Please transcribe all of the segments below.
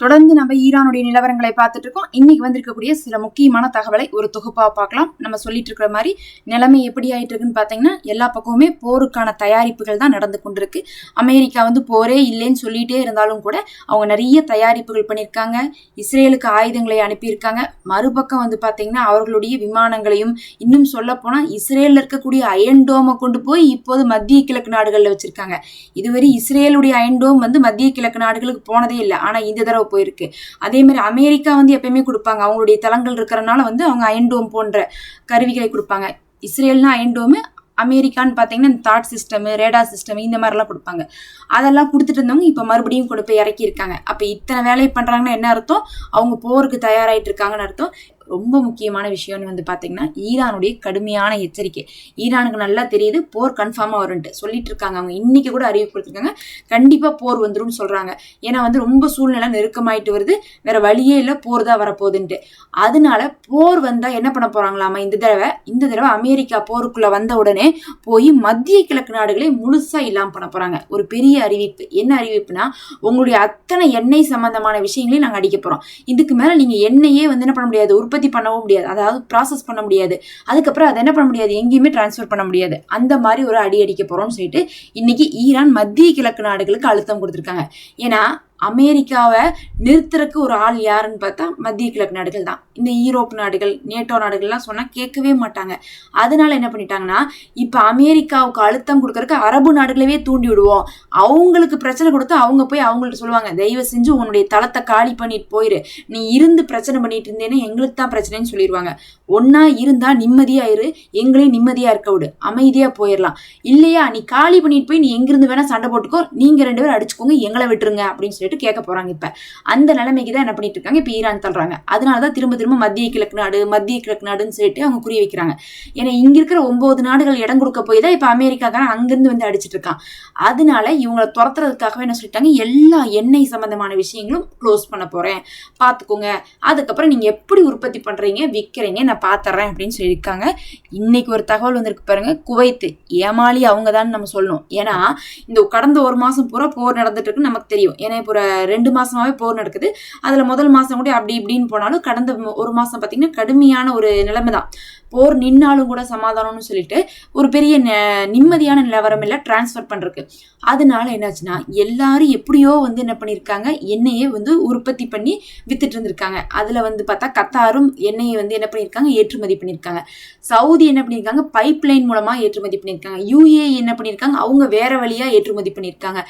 தொடர்ந்து நம்ம ஈரானுடைய நிலவரங்களை பார்த்துட்டு இருக்கோம். இன்னைக்கு வந்திருக்கக்கூடிய சில முக்கியமான தகவலை ஒரு தொகுப்பா பார்க்கலாம். நம்ம சொல்லிட்டு இருக்கிற மாதிரி நிலைமை எப்படி ஆயிட்டு இருக்குன்னு பாத்தீங்கன்னா, எல்லா பக்கமுமே போருக்கான தயாரிப்புகள் தான் நடந்து கொண்டிருக்கு. அமெரிக்கா போரே இல்லைன்னு சொல்லிட்டே இருந்தாலும் கூட அவங்க நிறைய தயாரிப்புகள் பண்ணியிருக்காங்க. இஸ்ரேலுக்கு ஆயுதங்களை அனுப்பியிருக்காங்க. மறுபக்கம் பாத்தீங்கன்னா அவர்களுடைய விமானங்களையும், இன்னும் சொல்ல போனா இஸ்ரேல்ல இருக்கக்கூடிய அயன் டோமை கொண்டு போய் இப்போது மத்திய கிழக்கு நாடுகள்ல வச்சிருக்காங்க. இதுவரை இஸ்ரேலுடைய அயன் டோம் மத்திய கிழக்கு நாடுகளுக்கு போனதே இல்லை. ஆனா இந்த தடவை போயிருக்கு. அதே மாதிரி அமெரிக்கா எப்பயுமே கொடுப்பாங்க. அவங்களுடைய தளங்கள் இருக்கிறனால அவங்க அயன் டோம் போன்ற கருவிகளை கொடுப்பாங்க. இஸ்ரேல்னா அயன் டோம், அமெரிக்கான்னு பார்த்தீங்கன்னா தாட் சிஸ்டம், ரேடார் சிஸ்டம் இந்த மாதிரிலாம் கொடுப்பாங்க. அதெல்லாம் கொடுத்துட்டு இருந்தவங்க இப்போ மறுபடியும் கொண்டு போய் இறக்கி இருக்காங்க. அப்போ இத்தனை வேலையை பண்ணுறாங்கன்னா என்ன அர்த்தம்? அவங்க போருக்கு தயாராகிட்டு இருக்காங்கன்னு அர்த்தம். ரொம்ப முக்கியமான விஷயம்னு பார்த்தீங்கன்னா ஈரானுடைய கடுமையான எச்சரிக்கை. ஈரானுக்கு நல்லா தெரியுது போர் கன்ஃபார்மாக வரும்ட்டு சொல்லிட்டு இருக்காங்க. அவங்க இன்னைக்கு கூட அறிவிப்பு கொடுத்துருக்காங்க, கண்டிப்பாக போர் வந்துடும் சொல்கிறாங்க. ஏன்னா ரொம்ப சூழ்நிலை நெருக்கமாயிட்டு வருது, வேற வழியே இல்லை, போர் தான் வரப்போகுதுன்ட்டு. அதனால போர் வந்தால் என்ன பண்ண போகிறாங்களாமா இந்த தடவை அமெரிக்கா போருக்குள்ளே வந்த உடனே போய் மத்திய கிழக்கு நாடுகளே முழுசாக இல்லாமல் பண்ண போகிறாங்க. ஒரு பெரிய அறிவிப்பு. என்ன அறிவிப்புனா, உங்களுடைய அத்தனை எண்ணெய் சம்பந்தமான விஷயங்களையும் நாங்கள் அடிக்க போகிறோம். இதுக்கு மேலே நீங்கள் எண்ணெயே என்ன பண்ண முடியாது, உற்பத்தி பண்ணவும் முடியாது, அதாவது ப்ராசஸ் பண்ண முடியாது. அதுக்கப்புறம் அதை என்ன பண்ண முடியாது, எங்கேயுமே டிரான்ஸ்ஃபர் பண்ண முடியாது. அந்த மாதிரி ஒரு அடிக்க போறோம்னு சொல்லிட்டு இன்னைக்கு ஈரான் மத்திய கிழக்கு நாடுகளுக்கு அழுத்தம் கொடுத்துருக்காங்க. ஏன்னா அமெரிக்காவை நிறுத்துறதுக்கு ஒரு ஆள் யாருன்னு பார்த்தா மத்திய கிழக்கு நாடுகள் தான். இந்த யூரோப் நாடுகள், நேட்டோ நாடுகள்லாம் சொன்னா கேட்கவே மாட்டாங்க. அதனால என்ன பண்ணிட்டாங்கன்னா, இப்ப அமெரிக்காவுக்கு அழுத்தம் கொடுக்கறதுக்கு அரபு நாடுகளவே தூண்டி விடுவோம். அவங்களுக்கு பிரச்சனை கொடுத்து அவங்க போய் அவங்கள்ட்ட சொல்லுவாங்க, தயவு செஞ்சு உன்னுடைய தளத்தை காலி பண்ணிட்டு போயிரு, நீ இருந்து பிரச்சனை பண்ணிட்டு இருந்தேன்னு எங்களுக்கு தான் பிரச்சனைன்னு சொல்லிடுவாங்க. ஒன்னா இருந்தா நிம்மதியா இரு, எங்களையும் நிம்மதியா இருக்க விடு, அமைதியா போயிடலாம். இல்லையா நீ காலி பண்ணிட்டு போய் நீ எங்கிருந்து வேணா சண்டை போட்டுக்கோ, நீங்க 2 பேரும் அடிச்சுக்கோங்க, எங்களை விட்டுருங்க அப்படின்னு சொல்லிட்டு கேட்க போறாங்க. இப்ப அந்த நிலைமைக்கு தான் என்ன பண்ணிட்டு இருக்காங்க, இப்ப ஈரான் தள்ளுறாங்க. அதனாலதான் திரும்ப மத்திய கிழக்கு நாடுன்னு சொல்லிட்டு அவங்க புரிய வைக்கிறாங்க. ஏன்னா இங்க இருக்கிற 9 நாடுகள் இடம் கொடுக்க போய் தான் இப்ப அமெரிக்காக்காரன் அங்கிருந்து அடிச்சிட்டு இருக்கான். அதனால இவங்களை துரத்துறதுக்காகவே என்ன சொல்லிட்டாங்க, எல்லா எண்ணெய் சம்பந்தமான விஷயங்களும் க்ளோஸ் பண்ண போறேன், பாத்துக்கோங்க. அதுக்கப்புறம் நீங்க எப்படி உற்பத்தி பண்றீங்க, விற்கிறீங்க, நான் பாத்துறேன் அப்படின்னு சொல்லியிருக்காங்க. இன்னைக்கு ஒரு தகவல் வந்திருக்கு பாருங்க, குவைத் ஏமாளி அவங்க தான் நம்ம சொல்லணும். ஏன்னா இந்த கடந்த 1 மாசம் பூரா போர் நடந்துட்டு இருக்கு நமக்கு தெரியும். ஏன்னா இப்போ 2 மாசமாவே போர் நடக்குது. அதுல முதல் மாசம் கூட அப்படி இப்படின்னு போனாலும் கடந்த 1 மாசம் பாத்தீங்கன்னா கடுமையான ஒரு நிலைமை தான். போர் நின்னாலும் கூட சமாதானம்னு சொல்லிட்டு ஒரு பெரிய நிம்மதியான நிலவரம் இல்லை டிரான்ஸ்ஃபர் பண்றதுக்கு. அதனால என்னாச்சுன்னா எல்லாரும் எப்படியோ என்ன பண்ணிருக்காங்க, எண்ணெயை உற்பத்தி பண்ணி வித்துட்டு இருந்திருக்காங்க. அதுல பார்த்தா கத்தாரும் எண்ணெயை என்ன பண்ணிருக்காங்க, ஏற்றுமதி பண்ணிருக்காங்க. சவுதி என்ன பண்ணிருக்காங்க, பைப் லைன் மூலமா ஏற்றுமதி பண்ணிருக்காங்க. யுஏஇ என்ன பண்ணிருக்காங்க, அவங்க வேற வழியா ஏற்றுமதி பண்ணிருக்காங்க.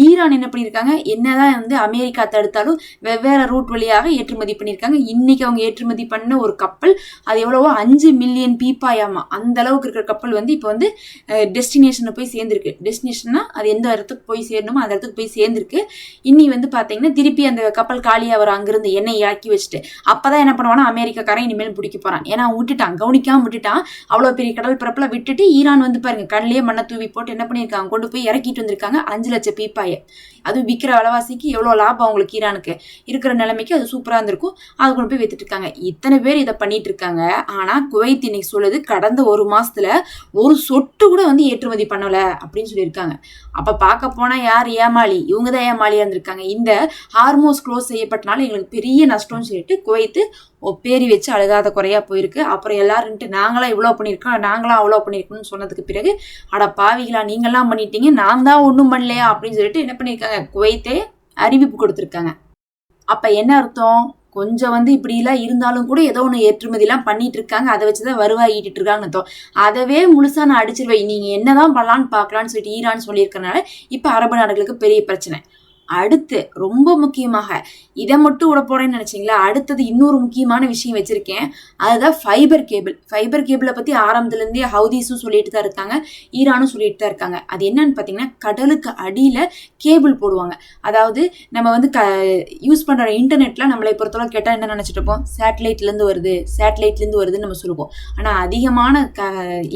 ஈரான் என்ன பண்ணிருக்காங்க, என்னதான் அமெரிக்கா தடுத்தாலும் வெவ்வேறு ரூட் வழியாக ஏற்றுமதி பண்ணிருக்காங்க. இன்னைக்கு அவங்க ஏற்றுமதி பண்ண ஒரு கப்பல் அது எவ்வளவோ 5 மில்லியன் பீப்பாயாமா, அந்த அளவுக்கு இருக்கிற கப்பல் இப்ப டெஸ்டினேஷன்ல போய் சேர்ந்திருக்கு. டெஸ்டினேஷன்னா அது எந்த இடத்துக்கு போய் சேரணுமோ அந்த இடத்துக்கு போய் சேர்ந்திருக்கு. இன்னி பாத்தீங்கன்னா திருப்பி அந்த கப்பல் காலியா வரும், அங்கிருந்து எண்ணெய் இறக்கி வச்சுட்டு. அப்பதான் என்ன பண்ணுவானா, அமெரிக்காக்காரன் இனிமேல் பிடிக்க போறான். ஏன்னா விட்டுட்டான், கவனிக்காம விட்டுட்டான். அவ்வளவு பெரிய கடல் பரப்புல விட்டுட்டு ஈரான் பாருங்க கண்ணிலேயே மண்ணை தூவி போட்டு என்ன பண்ணிருக்காங்க, கொண்டு போய் இறக்கிட்டு வந்திருக்காங்க 5 லட்சம் பீப்பாய. அது விற்கிற விலைவாசிக்கு எவ்வளவு லாபம் அவங்களுக்கு, ஈரானுக்கு இருக்கிற நிலைமைக்கு அது சூப்பரா இருந்திருக்கும். அது கொண்டு போய் வித்துட்டு இருக்காங்க. இத்தனை பேர் இதை பண்ணிட்டு இருக்காங்க. ஆனா குவைத் இன்னைக்கு சொல்லுது, கடந்த 1 மாசத்துல ஒரு சொட்டு கூட ஏற்றுமதி பண்ணல அப்படின்னு சொல்லியிருக்காங்க. அப்ப பார்க்க போனா யார் ஏமாளி, இவங்கதான் ஏமாளியா இருந்திருக்காங்க. இந்த ஹார்மோஸ் க்ளோஸ் செய்யப்பட்டனால எங்களுக்கு பெரிய நஷ்டம்னு சொல்லிட்டு குவைத்து பேரி வச்சு அழுகாத குறையா போயிருக்கு. அப்புறம் எல்லாருன்ட்டு நாங்களாம் இவ்வளவு பண்ணிருக்கோம், நாங்களாம் அவ்வளவு பண்ணிருக்கோம்னு சொன்னதுக்கு பிறகு, அட பாவிகளா நீங்கெல்லாம் பண்ணிட்டீங்க, நான் தான் ஒண்ணும் பண்ணலையா அப்படின்னு சொல்லிட்டு என்ன பண்ணிருக்காங்க, குவைத்தே அறிவிப்பு கொடுத்திருக்காங்க. அப்ப என்ன அர்த்தம், கொஞ்சம் இப்படி எல்லாம் இருந்தாலும் கூட ஏதோ ஒண்ணு ஏற்றுமதி எல்லாம் பண்ணிட்டு இருக்காங்க, அதை வச்சுதான் வருவாய் ஈட்டிட்டு இருக்காங்கன்னு அர்த்தம். அதவே முழுசா நான் அடிச்சிருவேன், நீங்க என்னதான் பண்ணலான்னு பாக்கலாம்னு சொல்லிட்டு ஈரான் சொல்லியிருக்கனால இப்ப அரபு நாடுகளுக்கு பெரிய பிரச்சனை. அடுத்து ரொம்ப முக்கியமாக இதை மட்டும் விட போறேன்னு நினைச்சீங்களா, அடுத்தது இன்னொரு முக்கியமான விஷயம் வச்சிருக்கேன். அதுதான் ஃபைபர் கேபிளை பத்தி ஆரம்பத்துல இருந்தே ஹவுதீஸும் சொல்லிட்டு தான் இருக்காங்க, ஈரானும் சொல்லிட்டு தான் இருக்காங்க. அது என்னன்னு பாத்தீங்கன்னா, கடலுக்கு அடியில கேபிள் போடுவாங்க. அதாவது நம்ம யூஸ் பண்ற இன்டர்நெட்ல நம்மளை பொறுத்தவரை கேட்டா என்ன நினைச்சிட்டு இருப்போம், சேட்டலைட்ல இருந்து வருதுன்னு நம்ம சொல்லுவோம். ஆனா அதிகமான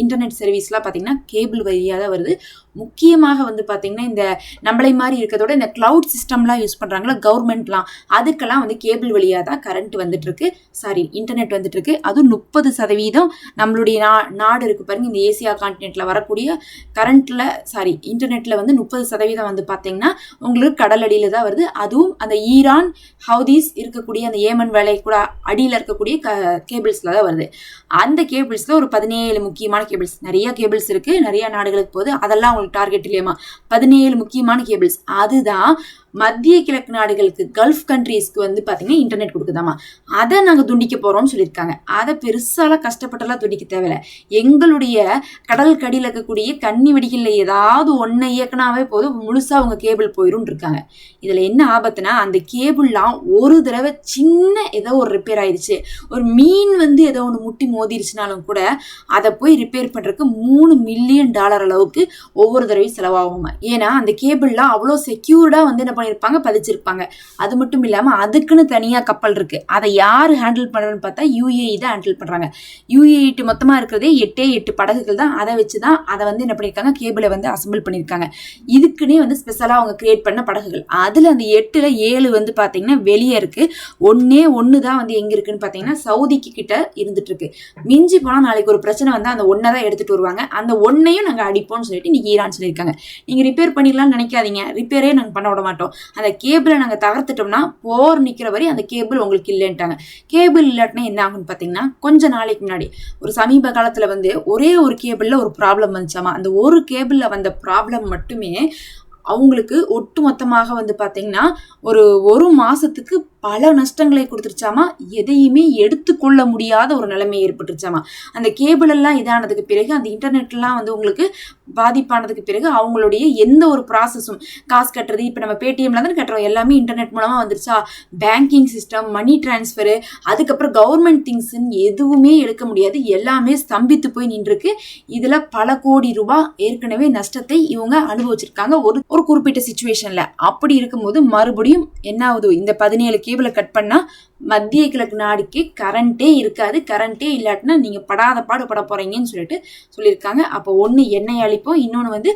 இன்டர்நெட் சர்வீஸ்லாம் பாத்தீங்கன்னா கேபிள் வழியா தான் வருது. முக்கியமாக வந்து பார்த்தீங்கன்னா இந்த நம்மளை மாதிரி இருக்கிறதோட இந்த கிளவுட் சிஸ்டம்லாம் யூஸ் பண்ணுறாங்களா கவர்மெண்ட்லாம், அதுக்கெல்லாம் வந்து கேபிள் வழியாக தான் கரண்ட் வந்துட்டு இருக்கு, சாரி இன்டர்நெட் வந்துட்டு இருக்கு. அதுவும் 30% நம்மளுடைய நாடு இருக்கு பாருங்க, இந்த ஏசியா கான்டினென்ட்ல வரக்கூடிய கரண்ட்ல சாரி இன்டர்நெட்ல வந்து 30% வந்து பார்த்தீங்கன்னா உங்களுக்கு கடலடியில தான் வருது. அதுவும் அந்த ஈரான் ஹவுதீஸ் இருக்கக்கூடிய அந்த ஏமன் வேலை கூட அடியில் இருக்கக்கூடிய கேபிள்ஸ்ல தான் வருது. அந்த கேபிள்ஸ்ல ஒரு 17 முக்கியமான கேபிள்ஸ், நிறைய கேபிள்ஸ் இருக்கு, நிறைய நாடுகளுக்கு போகுது, அதெல்லாம் உங்களுக்கு டார்கெட் இல்லையமா, 17 முக்கியமான கேபிள்ஸ் அதுதான் மத்திய கிழக்கு நாடுகளுக்கு கல்ஃப் கண்ட்ரீஸ்க்கு வந்து பார்த்தீங்கன்னா இன்டர்நெட் கொடுக்குதாமா. அதை நாங்கள் துண்டிக்க போகிறோம்னு சொல்லியிருக்காங்க. அதை பெருசாலாம் கஷ்டப்பட்டெல்லாம் துண்டிக்க தேவையில்லை. எங்களுடைய கடல் கடியில் இருக்கக்கூடிய கன்னி வெடிகளில் ஏதாவது ஒன்றை இயக்கினாவே போதும், முழுசாக அவங்க கேபிள் போயிடும் இருக்காங்க. இதில் என்ன ஆபத்துனா, அந்த கேபிள்லாம் ஒரு தடவை சின்ன ஏதோ ஒரு ரிப்பேர் ஆயிடுச்சு, ஒரு மீன் வந்து ஏதோ ஒன்று முட்டி மோதிருச்சுனாலும் கூட அதை போய் ரிப்பேர் பண்ணுறதுக்கு $3 மில்லியன் அளவுக்கு ஒவ்வொரு தடவையும் செலவாகுமா. ஏன்னா அந்த கேபிள்லாம் அவ்வளோ செக்யூர்டாக வந்து என்ன பண்ணிருப்பாங்க, பதிச்சிருப்பாங்க. அது மட்டும் இல்லாம அதுக்குன்னு தனியா கப்பல் இருக்கு. அதை யாரு ஹேண்டில் பண்றதுன்னு பார்த்தா UAE தான் ஹேண்டில் பண்றாங்க. UAE மொத்தமா இருக்கிறதே 8 படகுகள் தான். அதை வச்சுதான் அதை வந்து என்ன பண்ணிருக்காங்க, கேபிளை வந்து அசம்பிள் பண்ணிருக்காங்க. இதுக்குன்னே வந்து ஸ்பெஷலா அவங்க கிரியேட் பண்ண படகுகள். அதுல அந்த 8ல 7 வந்து பாத்தீங்கன்னா வெளியே இருக்கு. ஒன்னு தான் வந்து எங்க இருக்குன்னு பாத்தீங்கன்னா சவுதிக்கு கிட்ட இருந்துட்டு இருக்கு. மிஞ்சி போனா நாளைக்கு ஒரு பிரச்சனை வந்தா அந்த ஒன்னை தான் எடுத்துட்டு வருவாங்க. அந்த ஒன்னையும் நாங்க அடிப்போம்னு சொல்லிட்டு இன்னைக்கு ஈரான் சொல்லியிருக்காங்க. நீங்க ரிப்பேர் பண்ணிடலாம்னு நினைக்காதீங்க, ரிப்பேரே நாங்க பண்ண விட மாட்டோம். அந்த கேபிளை நாங்கள் தகர்த்துட்டோம்னா போர் நிற்கிற வரை அந்த கேபிள் உங்களுக்கு இல்லைன்ட்டாங்க. கேபிள் இல்லாட்டினா என்ன ஆகுன்னு பார்த்தீங்கன்னா, கொஞ்ச நாளைக்கு முன்னாடி ஒரு சமீப காலத்தில் வந்து ஒரே ஒரு கேபிளில் ஒரு ப்ராப்ளம் வந்துச்சாமா. அந்த ஒரு கேபிளில் வந்த ப்ராப்ளம் மட்டுமே அவங்களுக்கு ஒட்டு மொத்தமாக வந்து பார்த்தீங்கன்னா ஒரு மாசத்துக்கு பல நஷ்டங்களை கொடுத்துருச்சாமா. எதையுமே எடுத்துக்கொள்ள முடியாத ஒரு நிலைமை ஏற்பட்டுருச்சாமா. அந்த கேபிள் எல்லாம் இதானதுக்கு பிறகு, அந்த இன்டர்நெட்லாம் வந்து உங்களுக்கு பாதிப்பானதுக்கு பிறகு அவங்களுடைய எந்த ஒரு ப்ராசஸும், காசு கட்டுறது, இப்போ நம்ம பேடிஎம்ல தான் கட்டுறோம், எல்லாமே இன்டர்நெட் மூலமாக வந்துருச்சா. பேங்கிங் சிஸ்டம், மணி டிரான்ஸ்ஃபரு, அதுக்கப்புறம் கவர்மெண்ட் திங்ஸ்ன்னு எதுவுமே எடுக்க முடியாது, எல்லாமே ஸ்தம்பித்து போய் நின்றுருக்கு. இதில் பல கோடி ரூபாய் ஏற்கனவே நஷ்டத்தை இவங்க அனுபவிச்சிருக்காங்க ஒரு குறிப்பிட்ட சிச்சுவேஷன்ல. அப்படி இருக்கும்போது மறுபடியும் என்ன ஆகுது, இந்த 17 கேபிளை கட் பண்ணா மத்திய கிழக்கு நாடுக்கு கரண்டே இருக்காது. கரண்டே இல்லாட்டினா நீங்க படாத பாடுபட போறீங்கன்னு சொல்லிட்டு சொல்லியிருக்காங்க. அப்போ ஒன்று எண்ணெய் அழிப்போம், இன்னொன்று வந்து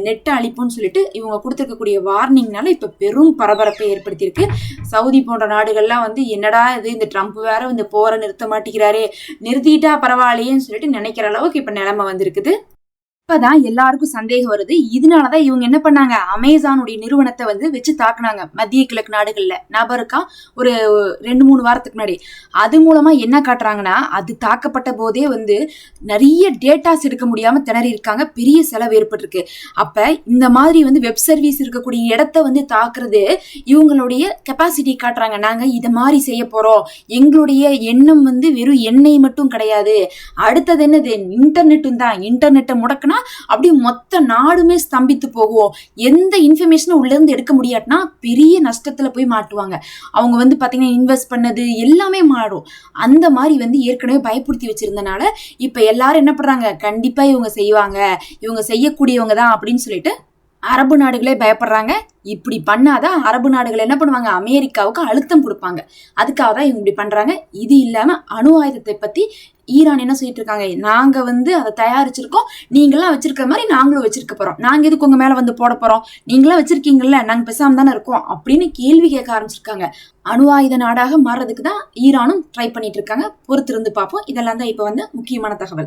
நெட்டை அழிப்போம்னு சொல்லிட்டு இவங்க கொடுத்துருக்கக்கூடிய வார்னிங்னால இப்போ பெரும் பரபரப்பை ஏற்படுத்தியிருக்கு. சவுதி போன்ற நாடுகள்லாம் வந்து என்னடா இது, இந்த ட்ரம்ப் வேற இந்த போரை நிறுத்த மாட்டேங்கிறாரே, நிறுத்திட்டா பரவாயில்லையேன்னு சொல்லிட்டு நினைக்கிற அளவுக்கு இப்போ நிலைமை வந்திருக்குது. இப்பதான் எல்லாருக்கும் சந்தேகம் வருது. இதனாலதான் இவங்க என்ன பண்ணாங்க, அமேசானுடைய நிறுவனத்தை வந்து வச்சு தாக்குனாங்க மத்திய கிழக்கு நாடுகள்ல. நபருக்கா ஒரு 2-3 வாரத்துக்கு முன்னாடி. அது மூலமா என்ன காட்டுறாங்கன்னா, அது தாக்கப்பட்ட போதே வந்து நிறைய டேட்டாஸ் எடுக்க முடியாம திணறி இருக்காங்க, பெரிய செலவு ஏற்பட்டிருக்கு. அப்ப இந்த மாதிரி வந்து வெப் சர்வீஸ் இருக்கக்கூடிய இடத்த வந்து தாக்குறது இவங்களுடைய கெப்பாசிட்டி காட்டுறாங்க. நாங்க இதை மாதிரி செய்ய போறோம், எங்களுடைய எண்ணம் வந்து வெறும் எண்ணெய் மட்டும் கிடையாது, அடுத்தது என்னது இன்டர்நெட்டும் தான். இன்டர்நெட்டை முடக்கினா அப்படியே மொத்த நாடுமே ஸ்தம்பித்து போகும். எந்த இன்ஃபர்மேஷனும் உள்ள இருந்து எடுக்க முடியாட்டினா பெரிய நஷ்டத்துல போய் மாட்டுவாங்க. அவங்க வந்து பாத்தீங்கன்னா இன்வெஸ்ட் பண்ணது எல்லாமே மாறும். அந்த மாதிரி வந்து ஏற்கனவே பயப்படுத்தி வச்சிருந்தனால இப்ப எல்லாரும் என்ன பண்றாங்க, கண்டிப்பா இவங்க செய்வாங்க, இவங்க செய்யக்கூடியவங்க தான் அப்படின்னு சொல்லிட்டு அரபு நாடுகளே பயப்படுறாங்க. இப்படி பண்ணாதான் அரபு நாடுகள் என்ன பண்ணுவாங்க, அமெரிக்காவுக்கு அழுத்தம் கொடுப்பாங்க. அதுக்காக தான் இவங்க இப்படி பண்றாங்க. இது இல்லாம அணு ஆயுதத்தை பத்தி ஈரான் என்ன சொல்லிட்டு இருக்காங்க, நாங்க வந்து அதை தயாரிச்சிருக்கோம், நீங்களாம் வச்சிருக்கிற மாதிரி நாங்களும் வச்சிருக்க போறோம், நாங்க எதுக்கு உங்க மேல வந்து போட போறோம், நீங்களாம் வச்சிருக்கீங்கல்ல, நாங்க பேசாம தானே இருக்கோம் அப்படின்னு கேள்வி கேட்க ஆரம்பிச்சிருக்காங்க. அணு ஆயுத நாடாக மாறுறதுக்கு தான் ஈரானும் ட்ரை பண்ணிட்டு இருக்காங்க. பொறுத்திருந்து பார்ப்போம். இதெல்லாம் தான் இப்ப வந்து முக்கியமான தகவல்.